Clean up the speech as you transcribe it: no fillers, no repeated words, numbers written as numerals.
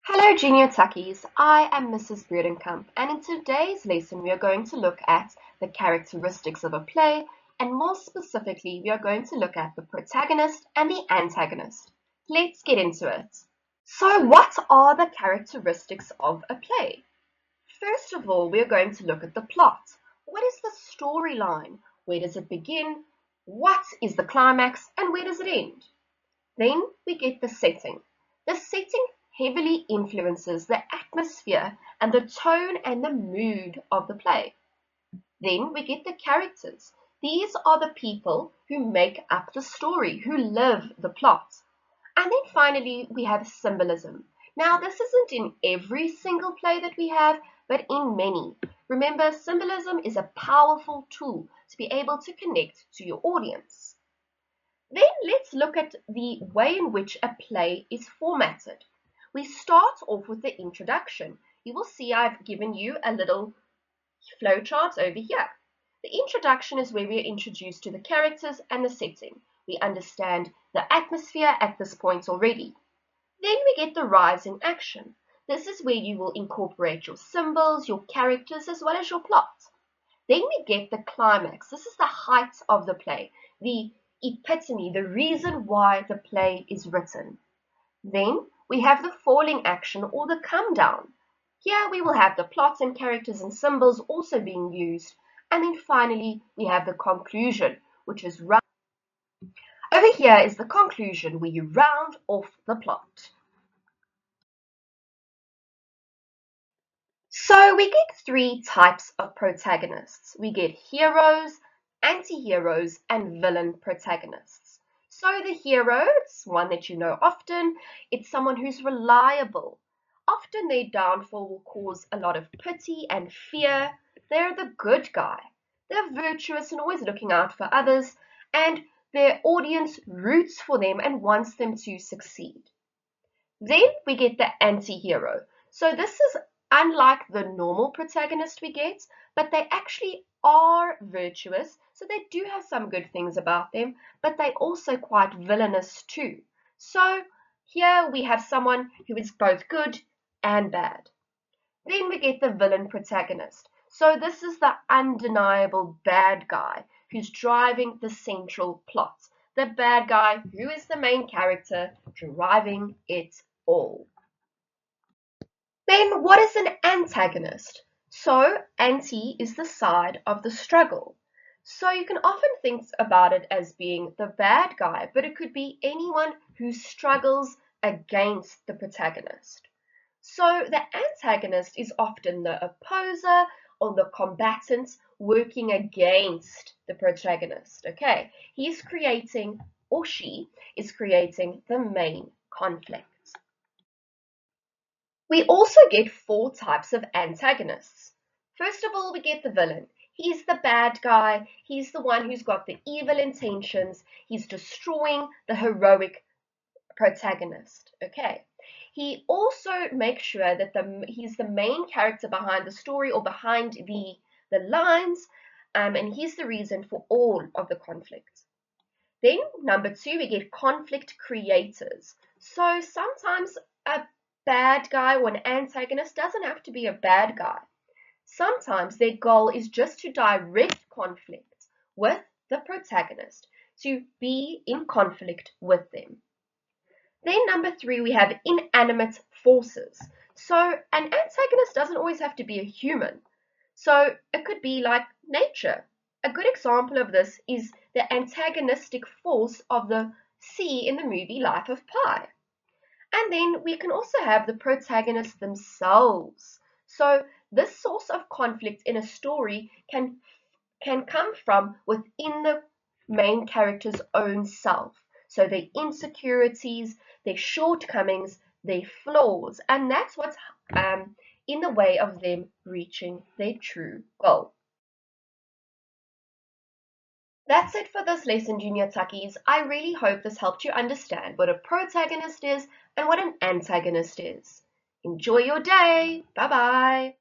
Hello Junior Tuckies, I am Mrs. Breedenkamp and in today's lesson we are going to look at the characteristics of a play and more specifically we are going to look at the protagonist and the antagonist. Let's get into it. So what are the characteristics of a play? First of all, we are going to look at the plot. What is the storyline? Where does it begin? What is the climax and where does it end? Then we get the setting. The setting heavily influences the atmosphere and the tone and the mood of the play. Then we get the characters. These are the people who make up the story, who live the plot. And then finally, we have symbolism. Now, this isn't in every single play that we have, but in many. Remember, symbolism is a powerful tool to be able to connect to your audience. Then let's look at the way in which a play is formatted. We start off with the introduction. You will see I've given you a little flowchart over here. The introduction is where we are introduced to the characters and the setting. We understand the atmosphere at this point already. Then we get the rise in action. This is where you will incorporate your symbols, your characters, as well as your plot. Then we get the climax. This is the height of the play, the epitome, the reason why the play is written. Then we have the falling action or the come down. Here we will have the plots and characters and symbols also being used. And then finally we have the conclusion, which is over here is the conclusion where you round off the plot. So we get three types of protagonists. We get heroes, anti-heroes, and villain protagonists. So the hero, it's one that you know often, it's someone who's reliable. Often their downfall will cause a lot of pity and fear. They're the good guy. They're virtuous and always looking out for others, and their audience roots for them and wants them to succeed. Then we get the anti-hero. So this is unlike the normal protagonist we get, but they actually are virtuous, so they do have some good things about them, but they're also quite villainous too. So here we have someone who is both good and bad. Then we get the villain protagonist. So this is the undeniable bad guy who's driving the central plot. The bad guy who is the main character driving it all. Then what is an antagonist? So anti is the side of the struggle. So you can often think about it as being the bad guy, but it could be anyone who struggles against the protagonist. So the antagonist is often the opposer or the combatant working against the protagonist. Okay, he's creating, or she is creating, the main conflict. We also get four types of antagonists. First of all, we get the villain. He's the bad guy. He's the one who's got the evil intentions. He's destroying the heroic protagonist. Okay. He also makes sure that he's the main character behind the story or behind the lines, and he's the reason for all of the conflict. Then, number two, we get conflict creators. So sometimes a bad guy or an antagonist doesn't have to be a bad guy. Sometimes their goal is just to direct conflict with the protagonist, to be in conflict with them. Then number three, we have inanimate forces. So an antagonist doesn't always have to be a human. So it could be like nature. A good example of this is the antagonistic force of the sea in the movie Life of Pi. And then we can also have the protagonists themselves. So this source of conflict in a story can come from within the main character's own self. So their insecurities, their shortcomings, their flaws, and that's what's in the way of them reaching their true goal. That's it for this lesson, Junior Tuckies. I really hope this helped you understand what a protagonist is and what an antagonist is. Enjoy your day. Bye-bye.